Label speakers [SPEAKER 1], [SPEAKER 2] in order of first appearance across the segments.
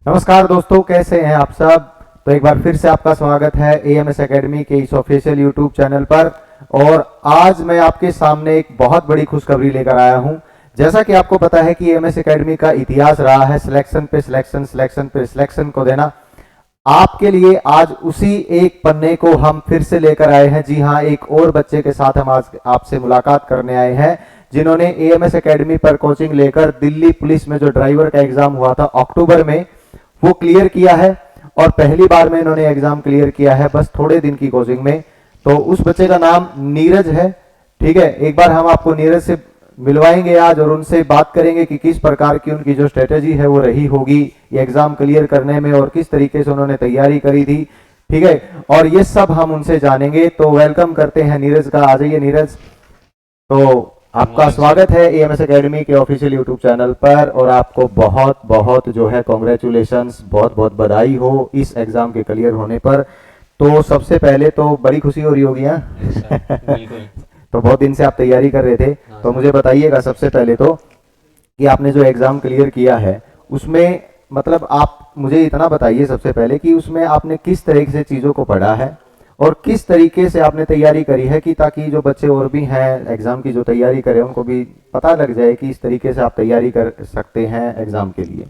[SPEAKER 1] नमस्कार दोस्तों, कैसे हैं आप सब। तो एक बार फिर से आपका स्वागत है एएमएस एकेडमी के इस ऑफिशियल यूट्यूब चैनल पर। और आज मैं आपके सामने एक बहुत बड़ी खुशखबरी लेकर आया हूं। जैसा कि आपको पता है कि एएमएस एकेडमी का इतिहास रहा है सिलेक्शन पे सिलेक्शन, सिलेक्शन पे सिलेक्शन को देना। आपके लिए आज उसी एक पन्ने को हम फिर से लेकर आए हैं। जी हाँ, एक और बच्चे के साथ हम आज आपसे मुलाकात करने आए हैं जिन्होंने एएमएस एकेडमी पर कोचिंग लेकर दिल्ली पुलिस में जो ड्राइवर का एग्जाम हुआ था अक्टूबर में, वो क्लियर किया है। और पहली बार में इन्होंने एग्जाम क्लियर किया है बस थोड़े दिन की कोचिंग में। तो उस बच्चे का नाम नीरज है। ठीक है, एक बार हम आपको नीरज से मिलवाएंगे आज और उनसे बात करेंगे कि किस प्रकार की उनकी जो स्ट्रेटेजी है वो रही होगी ये एग्जाम क्लियर करने में और किस तरीके से उन्होंने तैयारी करी थी। ठीक है, और ये सब हम उनसे जानेंगे। तो वेलकम करते हैं नीरज का। आ जाइए नीरज। तो आपका स्वागत है एएमएस एकेडमी के ऑफिशियल यूट्यूब चैनल पर और आपको बहुत बहुत जो है कॉन्ग्रेचुलेशंस, बहुत बहुत बधाई हो इस एग्जाम के क्लियर होने पर। तो सबसे पहले तो बड़ी खुशी हो रही होगी।
[SPEAKER 2] बिल्कुल।
[SPEAKER 1] तो बहुत दिन से आप तैयारी कर रहे थे।
[SPEAKER 2] हाँ
[SPEAKER 1] तो
[SPEAKER 2] सर।
[SPEAKER 1] मुझे बताइएगा सबसे पहले तो कि आपने जो एग्जाम क्लियर किया है उसमें मतलब आप मुझे इतना बताइए सबसे पहले कि उसमें आपने किस तरीके से चीज़ों को पढ़ा है और किस तरीके से आपने तैयारी करी है, कि ताकि जो बच्चे और भी हैं एग्जाम की जो तैयारी करें उनको भी पता लग जाए कि इस तरीके से आप तैयारी कर सकते हैं एग्जाम के लिए।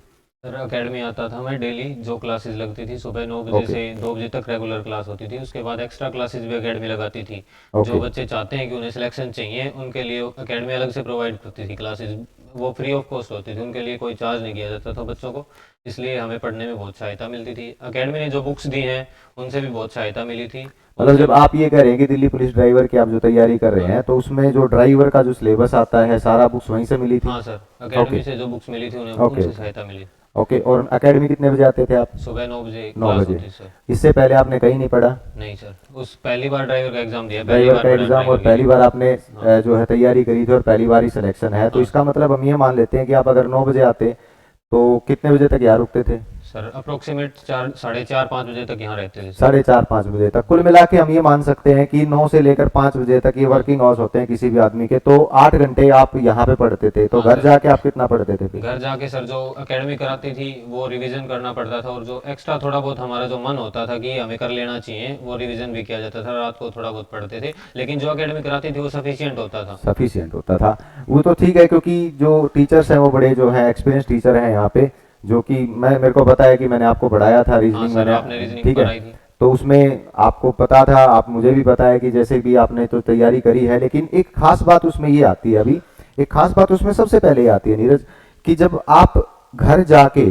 [SPEAKER 2] सर अकेडमी आता था मैं डेली, जो क्लासेस लगती थी सुबह 9 बजे
[SPEAKER 1] ओके
[SPEAKER 2] से 2 बजे तक रेगुलर क्लास होती थी। उसके बाद एक्स्ट्रा क्लासेस भी अकेडमी लगाती थी।
[SPEAKER 1] ओके
[SPEAKER 2] जो बच्चे चाहते हैं कि उन्हें सिलेक्शन चाहिए उनके लिए अकेडमी अलग से प्रोवाइड करती थी क्लासेस। वो फ्री ऑफ कॉस्ट होती थी, उनके लिए कोई चार्ज नहीं किया जाता था बच्चों को। इसलिए हमें पढ़ने में बहुत सहायता मिलती थी। अकेडमी ने जो बुक्स दी हैं उनसे भी बहुत सहायता मिली थी।
[SPEAKER 1] मतलब
[SPEAKER 2] उनसे
[SPEAKER 1] जब आप ये कह रहे हैं कि दिल्ली पुलिस ड्राइवर की आप जो तैयारी कर रहे
[SPEAKER 2] हाँ
[SPEAKER 1] हैं तो उसमें जो ड्राइवर का जो सिलेबस आता है सारा बुक्स वहीं से मिली थी।
[SPEAKER 2] हाँ सर, अकेडमी
[SPEAKER 1] ओके
[SPEAKER 2] से जो बुक्स मिली थी उन्हें
[SPEAKER 1] ओके
[SPEAKER 2] उनसे सहायता मिली।
[SPEAKER 1] ओके। और एकेडमी कितने बजे आते थे आप?
[SPEAKER 2] सुबह 9 बजे
[SPEAKER 1] 9
[SPEAKER 2] क्लास
[SPEAKER 1] बजे।
[SPEAKER 2] होती सर।
[SPEAKER 1] इससे पहले आपने कहीं नहीं पढ़ा?
[SPEAKER 2] नहीं सर, उस पहली बार ड्राइवर का एग्जाम दिया, पहली
[SPEAKER 1] ड्राइवर
[SPEAKER 2] बार
[SPEAKER 1] का
[SPEAKER 2] पढ़ा
[SPEAKER 1] एग्जाम और
[SPEAKER 2] ड्राइवर के
[SPEAKER 1] पहली
[SPEAKER 2] लिए।
[SPEAKER 1] बार आपने
[SPEAKER 2] हाँ
[SPEAKER 1] जो है तैयारी करी थी और पहली बार ही सिलेक्शन है, तो
[SPEAKER 2] हाँ
[SPEAKER 1] इसका मतलब हम ये मान लेते हैं कि आप अगर 9 बजे आते तो कितने बजे तक यहाँ रुकते थे?
[SPEAKER 2] सर, अप्रोक्सीमेट 4, 4:30, 5 बजे तक यहाँ रहते थे सर।
[SPEAKER 1] 4:30-5 बजे तक। कुल मिला के हम ये मान सकते हैं कि 9 से लेकर 5 बजे तक ये
[SPEAKER 2] हाँ
[SPEAKER 1] वर्किंग आवर्स होते हैं किसी भी आदमी के। तो 8 घंटे आप यहाँ पे पढ़ते थे। तो
[SPEAKER 2] हाँ
[SPEAKER 1] घर
[SPEAKER 2] सर।
[SPEAKER 1] जाके आप कितना पढ़ते थे फिर?
[SPEAKER 2] घर जाके सर जो एकेडमी कराती थी वो रिवीजन करना पड़ता था, और जो एक्स्ट्रा थोड़ा बहुत हमारा जो मन होता था कि हमें कर लेना चाहिए वो रिवीजन भी किया जाता था। रात को थोड़ा बहुत पढ़ते थे, लेकिन जो एकेडमी कराती थी वो सफिशियंट होता था।
[SPEAKER 1] सफिशियंट होता था। वो तो ठीक है, क्योंकि जो टीचर्स हैं वो बड़े जो है एक्सपीरियंस टीचर हैं यहाँ पे, जो कि मेरे को पता है कि मैंने आपको पढ़ाया था
[SPEAKER 2] हाँ
[SPEAKER 1] रीजनिंग
[SPEAKER 2] सर,
[SPEAKER 1] मैंने।
[SPEAKER 2] आपने रीजनिंग
[SPEAKER 1] ठीक है,
[SPEAKER 2] पढ़ाई थी।
[SPEAKER 1] तो उसमें आपको पता था, आप मुझे भी पता है कि जैसे भी आपने तो तैयारी करी है, लेकिन एक खास बात उसमें ये आती है। अभी एक खास बात उसमें सबसे पहले ये आती है नीरज, कि जब आप घर जाके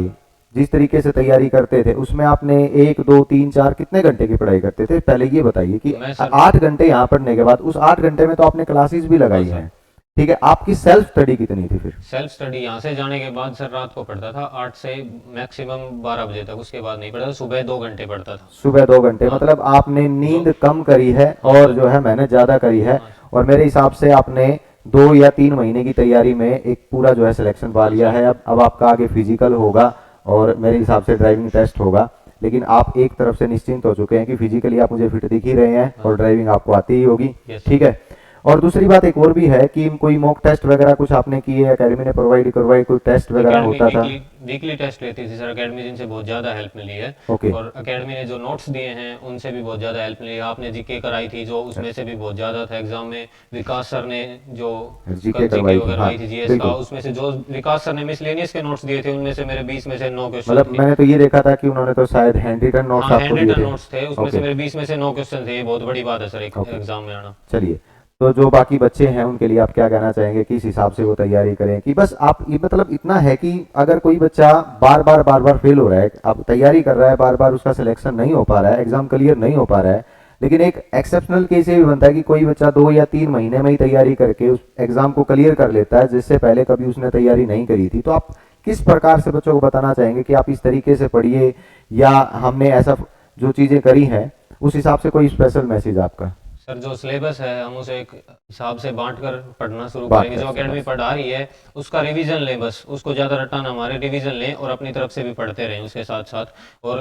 [SPEAKER 1] जिस तरीके से तैयारी करते थे उसमें आपने 1 2 3 4 कितने घंटे की पढ़ाई करते थे, पहले ये बताइए। कि
[SPEAKER 2] मैं सर
[SPEAKER 1] 8 घंटे यहाँ पढ़ने के बाद उस 8 घंटे में तो आपने क्लासेस भी
[SPEAKER 2] हाँ
[SPEAKER 1] लगाई
[SPEAKER 2] सर,
[SPEAKER 1] हैं। ठीक है, आपकी सेल्फ स्टडी कितनी थी फिर?
[SPEAKER 2] सेल्फ स्टडी यहाँ से जाने के बाद सर रात को पढ़ता था 8 से मैक्सिमम 12 बजे तक। उसके बाद नहीं पढ़ता था, सुबह 2 घंटे पढ़ता था।
[SPEAKER 1] सुबह 2 घंटे,
[SPEAKER 2] हाँ
[SPEAKER 1] मतलब आपने
[SPEAKER 2] जो
[SPEAKER 1] नींद कम करी है
[SPEAKER 2] हाँ
[SPEAKER 1] और
[SPEAKER 2] सर।
[SPEAKER 1] जो है मेहनत ज्यादा करी है।
[SPEAKER 2] हाँ
[SPEAKER 1] और मेरे हिसाब से आपने 2 या 3 महीने की तैयारी में एक पूरा जो है सिलेक्शन पा
[SPEAKER 2] हाँ
[SPEAKER 1] लिया
[SPEAKER 2] सर।
[SPEAKER 1] है। अब आपका आगे फिजिकल होगा और मेरे हिसाब से ड्राइविंग टेस्ट होगा। लेकिन आप एक तरफ से निश्चिंत हो चुके हैं कि फिजिकली आप मुझे फिट दिख ही रहे हैं और
[SPEAKER 2] हाँ
[SPEAKER 1] ड्राइविंग आपको आती ही होगी।
[SPEAKER 2] यस
[SPEAKER 1] ठीक
[SPEAKER 2] सर।
[SPEAKER 1] है। और दूसरी बात एक और भी है कि कोई मॉक टेस्ट वगैरह कुछ आपने किए, एकेडमी ने प्रोवाइड करवाई, कोई टेस्ट वगैरह
[SPEAKER 2] एकेडमी
[SPEAKER 1] होता था?
[SPEAKER 2] वीकली वीकली टेस्ट लेती थी सर एकेडमी, जिनसे बहुत ज़्यादा हेल्प मिली है।
[SPEAKER 1] ओके।
[SPEAKER 2] और एकेडमी ने जो नोट्स दिए हैं उनसे भी बहुत ज़्यादा हेल्प मिली है। आपने जीके कराई थी जो, उसमें से भी बहुत ज़्यादा था एग्जाम में। विकास सर ने जो
[SPEAKER 1] जीके
[SPEAKER 2] जीके
[SPEAKER 1] करवाई थी, हाँ
[SPEAKER 2] करवाई थी जीएस का,
[SPEAKER 1] बिल्कुल।
[SPEAKER 2] उसमें से जो विकास सर ने मिसलेनियस के नोट्स दिए थे उनमें से मेरे 20 में से 9 क्वेश्चन
[SPEAKER 1] मतलब
[SPEAKER 2] थे।
[SPEAKER 1] मैंने तो ये देखा था कि उन्होंने तो शायद हैंड रिटन नोट्स
[SPEAKER 2] हाँ,
[SPEAKER 1] आपको
[SPEAKER 2] हैंड
[SPEAKER 1] दिए
[SPEAKER 2] रिटन
[SPEAKER 1] थे।
[SPEAKER 2] नोट्स थे, उसमें से
[SPEAKER 1] ओके,
[SPEAKER 2] मेरे 20 में से 9 क्वेश्चन थे। ये बहुत बड़ी बात है सर एक
[SPEAKER 1] ओके।
[SPEAKER 2] एग्जाम में आना।
[SPEAKER 1] चलिए, तो जो बाकी बच्चे हैं उनके लिए आप क्या कहना चाहेंगे कि इस हिसाब से वो तैयारी करें? कि बस आप ये मतलब इतना है कि अगर कोई बच्चा बार बार फेल हो रहा है, अब तैयारी कर रहा है, बार बार उसका सिलेक्शन नहीं हो पा रहा है, एग्जाम क्लियर नहीं हो पा रहा है, लेकिन एक एक्सेप्शनल केस ये भी बनता है कि कोई बच्चा 2 या 3 महीने में ही तैयारी करके उस एग्जाम को क्लियर कर लेता है जिससे पहले कभी उसने तैयारी नहीं करी थी। तो आप किस प्रकार से बच्चों को बताना चाहेंगे कि आप इस तरीके से पढ़िए, या हमने ऐसा जो चीजें करी हैं उस हिसाब से कोई स्पेशल मैसेज आपका?
[SPEAKER 2] सर जो सिलेबस है हम उसे एक हिसाब से बांट कर पढ़ना शुरू
[SPEAKER 1] बात
[SPEAKER 2] करेंगे।
[SPEAKER 1] कर
[SPEAKER 2] जो
[SPEAKER 1] सकते
[SPEAKER 2] एकेडमी
[SPEAKER 1] हैं।
[SPEAKER 2] पढ़ा रही है उसका रिवीजन लें, बस उसको ज़्यादा रटाना हमारे, रिवीजन लें और अपनी तरफ से भी पढ़ते रहें उसके साथ साथ। और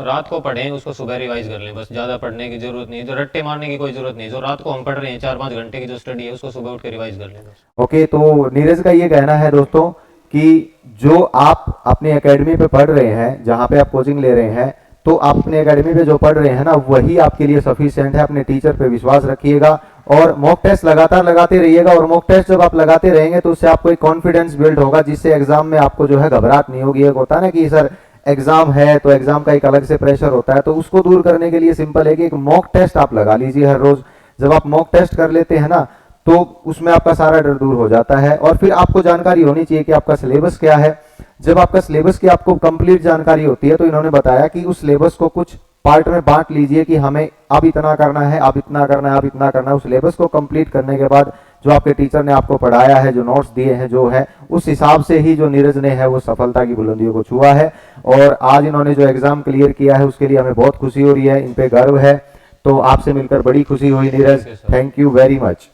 [SPEAKER 2] रात को पढ़ें, उसको सुबह रिवाइज कर लें। बस ज़्यादा पढ़ने की जरूरत नहीं, जो रट्टे मारने की कोई जरूरत नहीं। जो रात को हम पढ़ रहे हैं 4 5 घंटे की जो स्टडी है उसको सुबह उठ के रिवाइज कर लें बस।
[SPEAKER 1] ओके, तो नीरज का ये कहना है दोस्तों कि जो आप अपनी एकेडमी पे पढ़ रहे हैं, जहाँ पे आप कोचिंग ले रहे हैं, तो आप अपने एकेडमी पे जो पढ़ रहे हैं ना, वही आपके लिए सफिशिएंट है। अपने टीचर पे विश्वास रखिएगा और मॉक टेस्ट लगातार लगाते रहिएगा। और मॉक टेस्ट जब आप लगाते रहेंगे तो उससे आपको एक कॉन्फिडेंस बिल्ड होगा, जिससे एग्जाम में आपको जो है घबराहट नहीं होगी। एक होता है ना कि सर एग्जाम है तो एग्जाम का एक अलग से प्रेशर होता है, तो उसको दूर करने के लिए सिंपल है कि एक मॉक टेस्ट आप लगा लीजिए हर रोज। जब आप मॉक टेस्ट कर लेते हैं ना, तो उसमें आपका सारा डर दूर हो जाता है। और फिर आपको जानकारी होनी चाहिए कि आपका सिलेबस क्या है। जब आपका सिलेबस की आपको कंप्लीट जानकारी होती है, तो इन्होंने बताया कि उस सिलेबस को कुछ पार्ट में बांट लीजिए कि हमें अब इतना करना है, अब इतना करना है, अब इतना करना है। उस सिलेबस को कंप्लीट करने के बाद जो आपके टीचर ने आपको पढ़ाया है, जो नोट्स दिए हैं, जो है उस हिसाब से ही जो नीरज ने है वो सफलता की बुलंदियों को छुआ है। और आज इन्होंने जो एग्जाम क्लियर किया है उसके लिए हमें बहुत खुशी हो रही है, इन पे गर्व है। तो आपसे मिलकर बड़ी खुशी हुई Neeraj, thank you very much.